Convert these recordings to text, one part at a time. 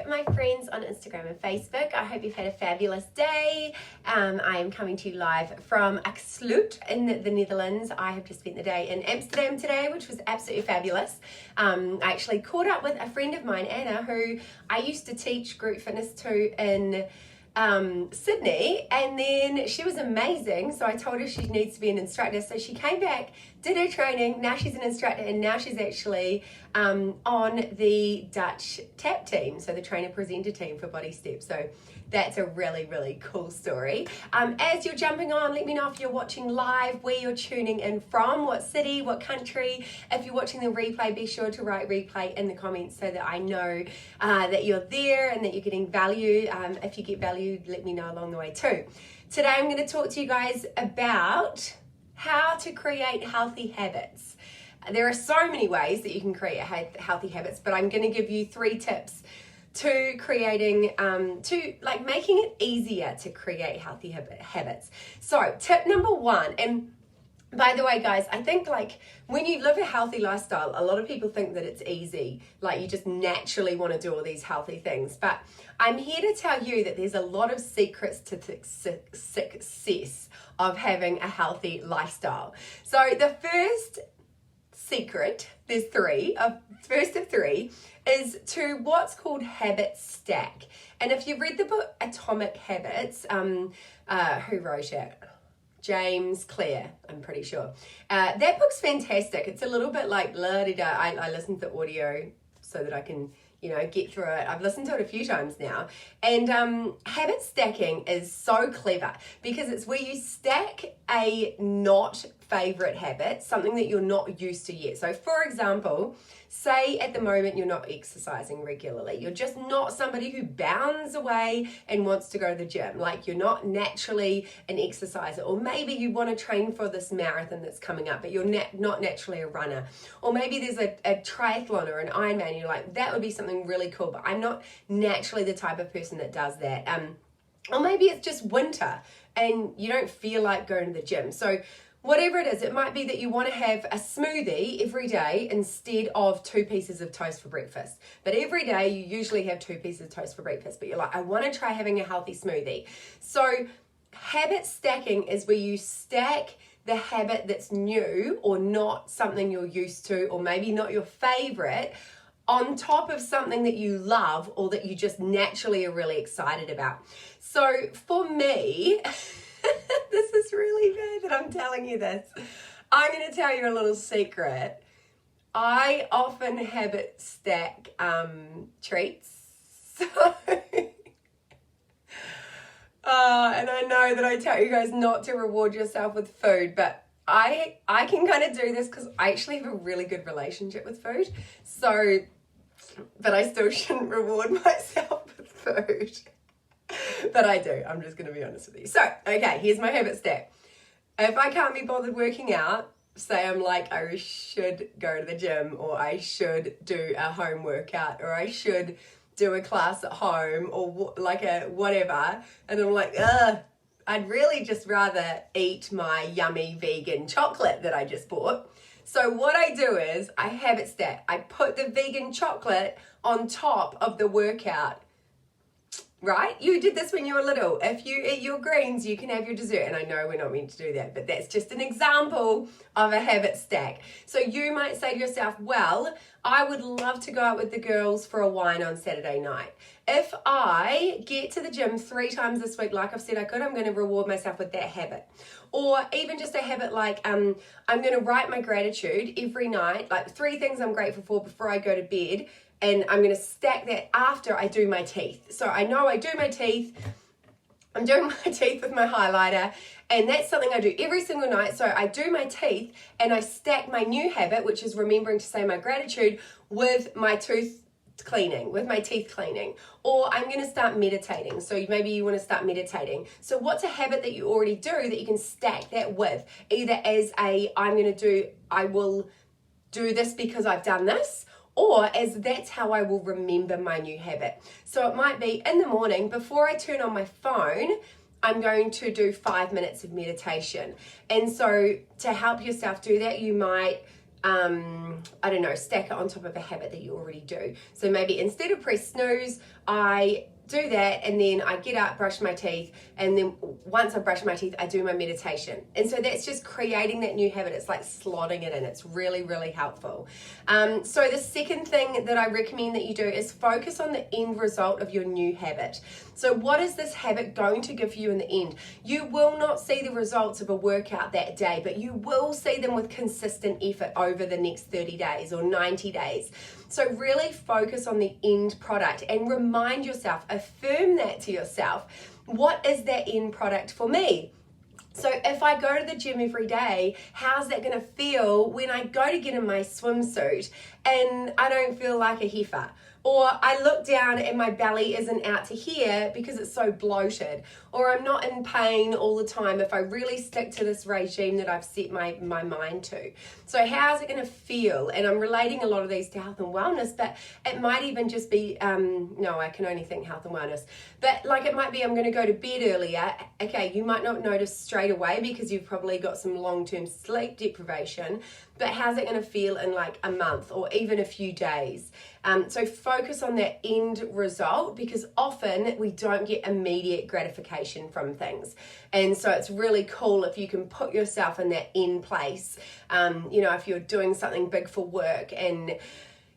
my friends on Instagram and Facebook. I hope you've had a fabulous day. I am coming to you live from Axsluit in the Netherlands. I have just spent the day in Amsterdam today, which was absolutely fabulous. I actually caught up with a friend of mine, Anna, who I used to teach group fitness to in Sydney, and then she was amazing, so I told her she needs to be an instructor. So she came back, did her training, now she's an instructor, and now she's actually on the Dutch tap team, so the trainer presenter team for Body Step. So that's a really, really cool story. As you're jumping on, let me know if you're watching live, where you're tuning in from, what city, what country. If you're watching the replay, be sure to write replay in the comments so that I know that you're there and that you're getting value. If you get value, let me know along the way too. Today I'm going to talk to you guys about how to create healthy habits. There are so many ways that you can create healthy habits, but I'm going to give you 3 tips to creating, making it easier to create healthy habits. So tip number 1, and by the way, guys, I think when you live a healthy lifestyle, a lot of people think that it's easy, like you just naturally want to do all these healthy things. But I'm here to tell you that there's a lot of secrets to success of having a healthy lifestyle. So the first secret, there's 3, first of 3, is to what's called habit stack. And if you've read the book Atomic Habits, who wrote it? James Clear, I'm pretty sure. That book's fantastic. It's a little bit like la-di-da. I listen to audio so that I can, get through it. I've listened to it a few times now. And habit stacking is so clever because it's where you stack a not favorite habit, something that you're not used to yet. So for example, say at the moment you're not exercising regularly. You're just not somebody who bounds away and wants to go to the gym. Like you're not naturally an exerciser. Or maybe you want to train for this marathon that's coming up, but you're not naturally a runner. Or maybe there's a triathlon or an Ironman and you're like, that would be something really cool, but I'm not naturally the type of person that does that. Or maybe it's just winter and you don't feel like going to the gym. So whatever it is, it might be that you want to have a smoothie every day instead of 2 pieces of toast for breakfast. But every day you usually have 2 pieces of toast for breakfast, but you're like, I want to try having a healthy smoothie. So habit stacking is where you stack the habit that's new or not something you're used to, or maybe not your favorite, on top of something that you love or that you just naturally are really excited about. So for me, this is really bad that I'm telling you this. I'm going to tell you a little secret. I often habit stack treats. So, and I know that I tell you guys not to reward yourself with food, but I can kind of do this because I actually have a really good relationship with food. So, but I still shouldn't reward myself with food. But I do. I'm just going to be honest with you. So, okay, here's my habit stack. If I can't be bothered working out, say I'm like, I should go to the gym, or I should do a home workout, or I should do a class at home, or like a whatever, and I'm like, I'd really just rather eat my yummy vegan chocolate that I just bought. So what I do is I habit stack. I put the vegan chocolate on top of the workout. Right? You did this when you were little. If you eat your greens, you can have your dessert. And I know we're not meant to do that, but that's just an example of a habit stack. So you might say to yourself, well, I would love to go out with the girls for a wine on Saturday night. If I get to the gym 3 times this week, like I've said I could, I'm going to reward myself with that habit. Or even just a habit like I'm going to write my gratitude every night, like 3 things I'm grateful for before I go to bed. And I'm going to stack that after I do my teeth. So I know I do my teeth. I'm doing my teeth with my highlighter. And that's something I do every single night. So I do my teeth and I stack my new habit, which is remembering to say my gratitude, with my teeth cleaning. Or I'm going to start meditating. So maybe you want to start meditating. So what's a habit that you already do that you can stack that with? Either as I will do this because I've done this, or as that's how I will remember my new habit. So it might be in the morning, before I turn on my phone, I'm going to do 5 minutes of meditation. And so to help yourself do that, you might I don't know, stack it on top of a habit that you already do. So maybe instead of press snooze, I do that, and then I get up, brush my teeth, and then once I brush my teeth, I do my meditation. And so that's just creating that new habit. It's like slotting it in. It's really, really helpful. So the second thing that I recommend that you do is focus on the end result of your new habit. So what is this habit going to give you in the end? You will not see the results of a workout that day, but you will see them with consistent effort over the next 30 days or 90 days. So really focus on the end product and remind yourself, affirm that to yourself. What is that end product for me? So if I go to the gym every day, how's that going to feel when I go to get in my swimsuit and I don't feel like a heifer? Or I look down and my belly isn't out to here because it's so bloated. Or I'm not in pain all the time if I really stick to this regime that I've set my mind to. So how's it going to feel? And I'm relating a lot of these to health and wellness, but it might even just be, no, I can only think health and wellness. But like it might be I'm going to go to bed earlier. Okay, you might not notice straight away because you've probably got some long-term sleep deprivation. But how's it going to feel in like a month or even a few days? So focus on that end result, because often we don't get immediate gratification from things. And so it's really cool if you can put yourself in that end place. If you're doing something big for work and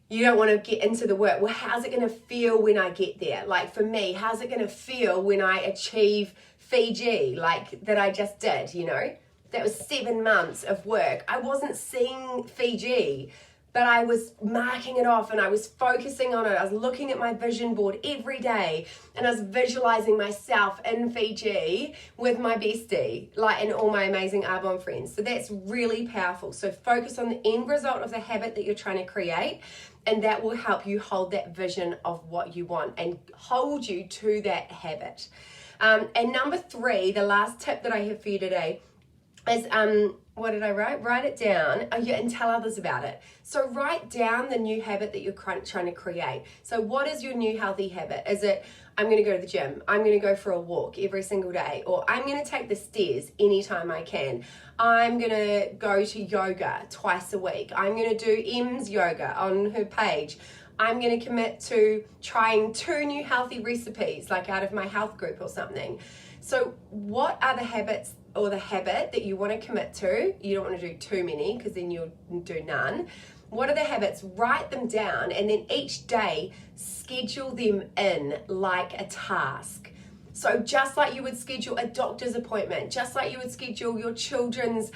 you don't want to get into the work, well, how's it going to feel when I get there? Like for me, how's it going to feel when I achieve Fiji, like that I just did, That was 7 months of work. I wasn't seeing Fiji, but I was marking it off and I was focusing on it. I was looking at my vision board every day and I was visualizing myself in Fiji with my bestie, and all my amazing Arbonne friends. So that's really powerful. So focus on the end result of the habit that you're trying to create, and that will help you hold that vision of what you want and hold you to that habit. And number 3, the last tip that I have for you today is, what did I write? Write it down. Oh, yeah, and tell others about it. So write down the new habit that you're trying to create. So what is your new healthy habit? Is it, I'm going to go to the gym. I'm going to go for a walk every single day. Or I'm going to take the stairs anytime I can. I'm going to go to yoga twice a week. I'm going to do Em's yoga on her page. I'm going to commit to trying 2 new healthy recipes, like out of my health group or something. So what are the habits or the habit that you want to commit to? You don't want to do too many because then you'll do none. What are the habits? Write them down, and then each day schedule them in like a task. So just like you would schedule a doctor's appointment, just like you would schedule your children's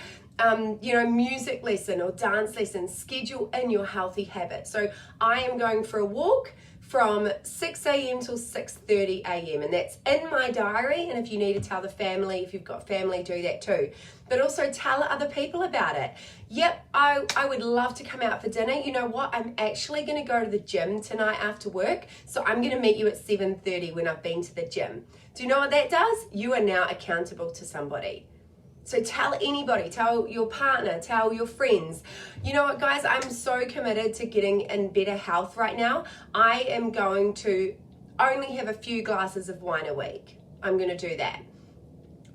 music lesson or dance lesson, schedule in your healthy habit. So I am going for a walk from 6 a.m. till 6:30 a.m. and that's in my diary. And if you need to tell the family, if you've got family, do that too. But also tell other people about it. Yep, I would love to come out for dinner. You know what? I'm actually going to go to the gym tonight after work. So I'm going to meet you at 7:30 when I've been to the gym. Do you know what that does? You are now accountable to somebody. So tell anybody, tell your partner, tell your friends. You know what, guys? I'm so committed to getting in better health right now. I am going to only have a few glasses of wine a week. I'm going to do that.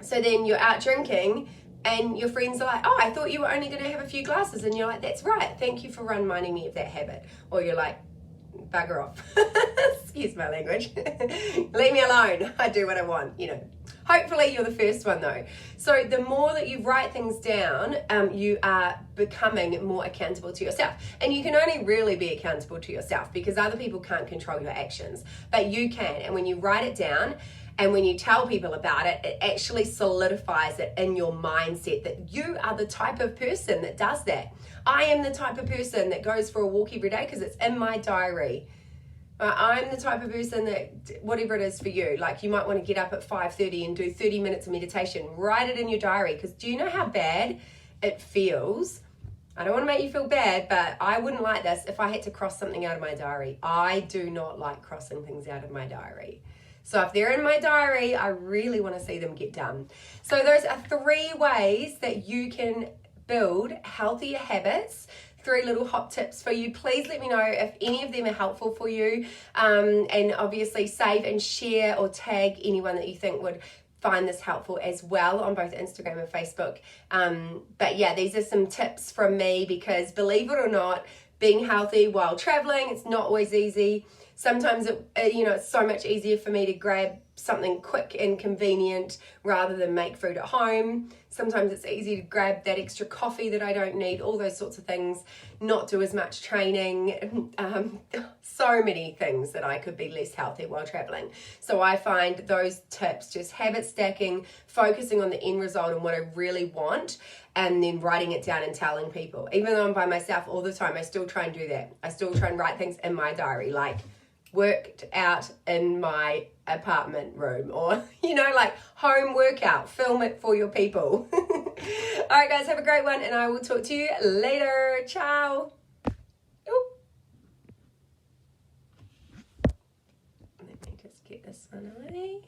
So then you're out drinking and your friends are like, oh, I thought you were only going to have a few glasses. And you're like, that's right. Thank you for reminding me of that habit. Or you're like, bugger off. Excuse my language. Leave me alone. I do what I want, Hopefully you're the first one though. So the more that you write things down, you are becoming more accountable to yourself. And you can only really be accountable to yourself because other people can't control your actions, but you can. And when you write it down and when you tell people about it, it actually solidifies it in your mindset that you are the type of person that does that. I am the type of person that goes for a walk every day because it's in my diary. I'm the type of person that, whatever it is for you, like you might want to get up at 5:30 and do 30 minutes of meditation. Write it in your diary, because do you know how bad it feels? I don't want to make you feel bad, but I wouldn't like this if I had to cross something out of my diary. I do not like crossing things out of my diary. So if they're in my diary, I really want to see them get done. So those are 3 ways that you can build healthier habits. 3 little hot tips for you. Please let me know if any of them are helpful for you, and obviously save and share or tag anyone that you think would find this helpful as well on both Instagram and Facebook. But yeah, these are some tips from me, because believe it or not, being healthy while traveling, it's not always easy. Sometimes it's so much easier for me to grab something quick and convenient rather than make food at home. Sometimes it's easy to grab that extra coffee that I don't need, all those sorts of things, not do as much training, so many things that I could be less healthy while traveling. So I find those tips, just habit stacking, focusing on the end result and what I really want, and then writing it down and telling people. Even though I'm by myself all the time, I still try and do that. I still try and write things in my diary, like worked out in my apartment room, or like home workout, film it for your people. All right guys, have a great one, and I will talk to you later. Ciao. Let me just get this one away.